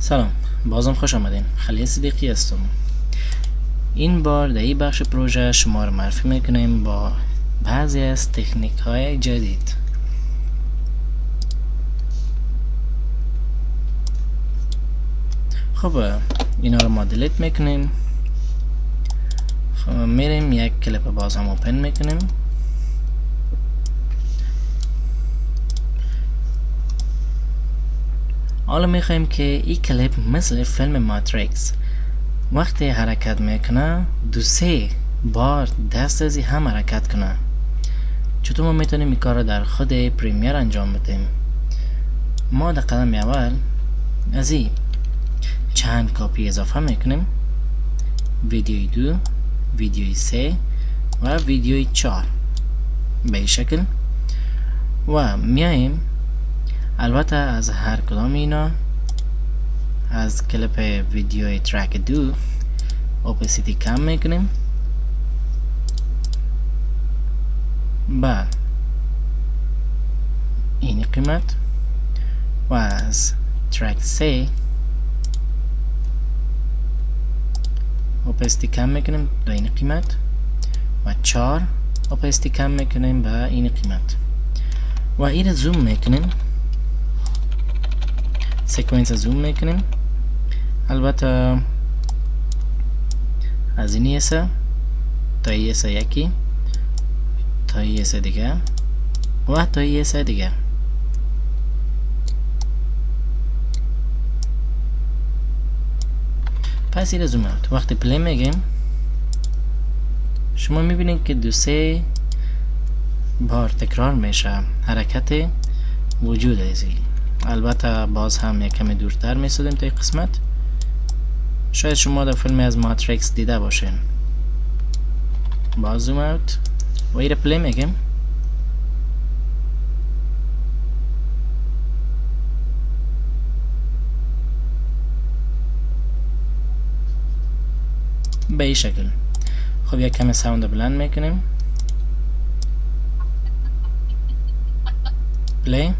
سلام، بازم خوش آمدین. خلیل صدیقی هستم. این بار در این بخش پروژه شما رو معرفی میکنیم با بعضی از تکنیک های جدید. خب اینا رو ما دیلیت میکنیم. خب میریم یک کلیپ باز هم اوپن میکنیم. حالا میخوایم که این کلیپ مثل فیلم ماتریکس وقتی حرکت میکنه دو سه بار دست ازی هم حرکت کنه. چطور ما میتونیم این کار رو در خود پریمیر انجام بدیم؟ ما در قدم اول از این چند کاپی اضافه میکنیم، ویدیوی 2، ویدیوی 3 و ویدیوی 4 به این شکل، و میاییم البته از هر کدام اینا از کلیپ ویدیوی ترک 2 اوپسیتی کم میکنیم. بعد این قیمت و از ترک 3 اوپسیتی کم میکنیم به این قیمت و 4 اوپسیتی کم میکنیم به این قیمت و این زوم میکنیم، سیکونس زوم میکنیم. البته از این ایسه تا ایسه یکی، تا ایسه دیگه و تا ایسه دیگه. پس این زوم اوت. وقتی پلی میگیم شما میبینید که دو سه بار تکرار میشه حرکت وجود ازی. البته باز هم یک کمی دورتر میسودیم تا این قسمت. شاید شما در فیلم از ماتریکس دیده باشین. باز زوم اوت و این پلی میگیم. به این شکل. خب یک کمی ساوند بلند میکنیم. پلی.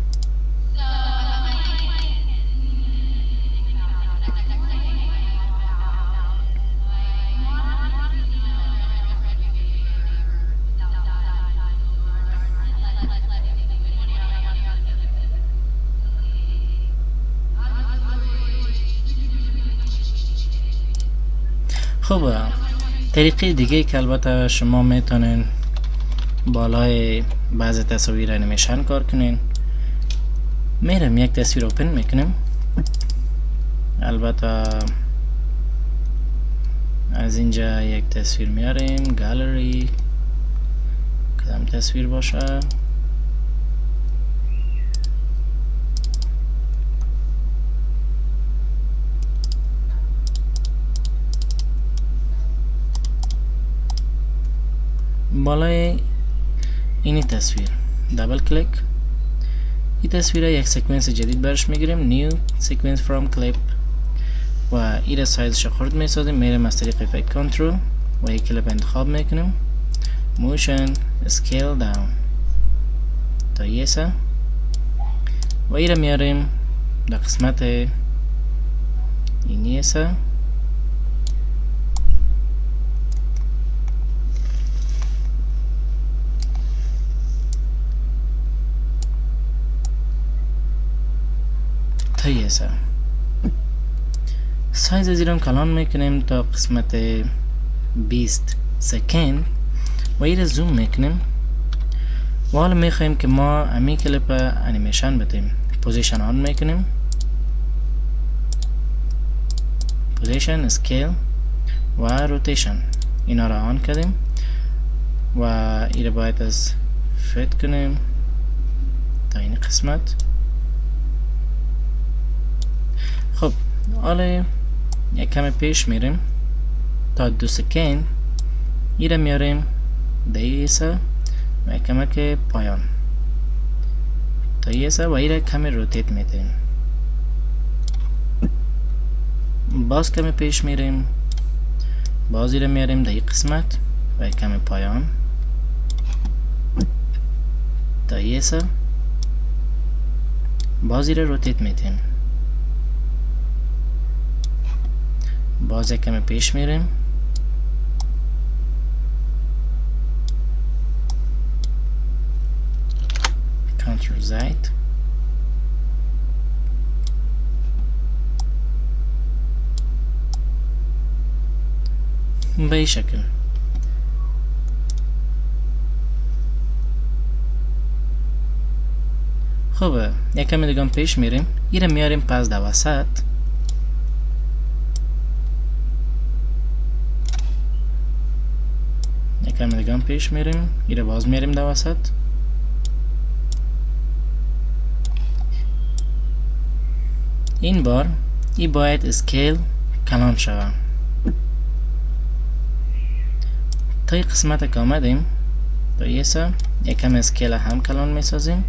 خب طریقه دیگه که البته شما میتونین بالای بعضی تصاویر انیمیشن کار کنین، میرم یک تصویر اوپن میکنیم. البته از اینجا یک تصویر میاریم، گالری کدام تصویر باشه. بالای این تصویر دبل کلیک، این تصویر یک سیکونس جدید برش میگیریم، نیو سیکونس فرام کلیپ، و این سایزش خورد میسازیم. میریم از طریق افکت کنترل و یک کلیپ انتخاب میکنیم، موشن اسکیل داون تا یسه، و این میاریم در قسمت این یسه. سایز از ایران کلان میکنیم تا قسمت 20 سکند و این زوم میکنیم. و حالا میخوایم که ما امی کلیپ انیمیشن بدیم. پوزیشن آن میکنیم، پوزیشن، اسکیل و روتیشن اینا را آن کردیم و این باید از فیت کنیم تا این قسمت. خب حالا یک کمی پیش میریم تا 2 سکند ایره میاریم دیسه و یک کمی که پایان تا ایسه و ایره کمی روتیت میتیم. باز کمی پیش میریم، باز ایره میاریم در این قسمت و یک کمی پایان تا ایسه، باز ایره روتیت میتیم. باز یک کمی پیش میریم. کنترل زید. به این شکل. خوبه، یک کمی دیگه پیش میریم. ایره میاریم پس در وسط. یک کمی دیگه پیش میریم. ایره باز میاریم در وسط. این بار ای باید اسکیل کلان شود. تا این قسمت که آمدیم تا ایسا یک کم اسکیل هم کلان میسازیم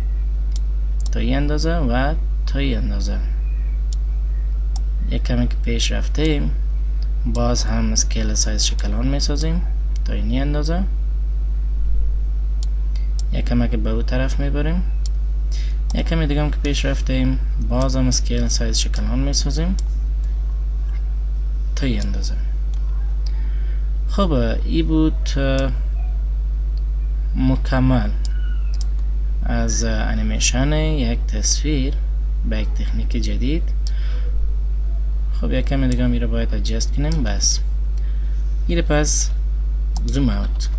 تا این اندازه و تا این اندازه. یک کمی که پیش رفتیم باز هم اسکیل سایز کلان میسازیم تا این اندازه. یک کمی که به او طرف میبریم. یک کمی دیگه هم که پیش رفتیم باز هم اسکیل سایز کلان میسازیم تا این اندازه. خب ای بود مکمل از انیمیشن یک تصویر به یک تکنیک جدید. خب یک کمی دیگه میره باید اجست کنیم. بس ایره پس زوم اوت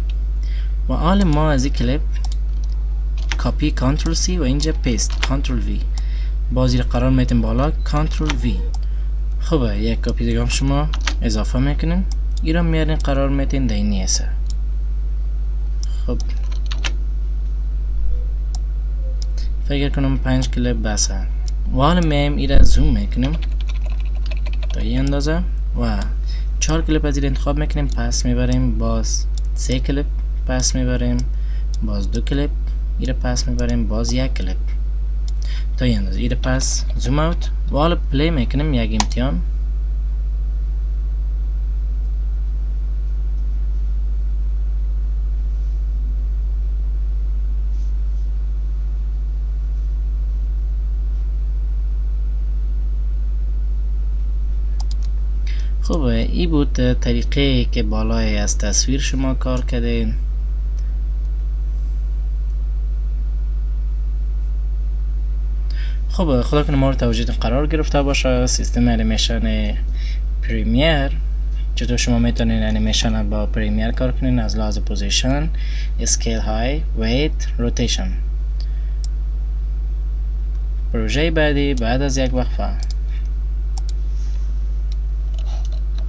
و حال ما از این کلیپ کپی کنترل سی و اینجا پیست کنترل وی. باز ایره قرار میتیم بالا کنترل وی. خب یک کپی دیگه هم شما اضافه میکنیم. ایره میارین قرار میتین در این نیسه. خب فکر کنم 5 کلیپ بسه و حالا میم ایره زوم میکنیم تا این اندازه و 4 کلیپ از این انتخاب میکنیم. پس میبریم باز 3 کلیپ پس میبریم باز 2 کلیپ ایره پس میبریم باز 1 کلیپ تا این اندازه. ایره پس زوم اوت و حالا پلی میکنیم یک امتحان. خب این بود طریقه که بالای از تصویر شما کار کردین. خب خدا کنه مورد توجهتون قرار گرفته باشه. سیستم انیمیشن پریمیر، چطور شما میتونین انیمیشن با پریمیر کار کنین از لحاظ پوزیشن، اسکیل های، ویت، روتیشن. پروژه بعدی بعد از یک وقفه.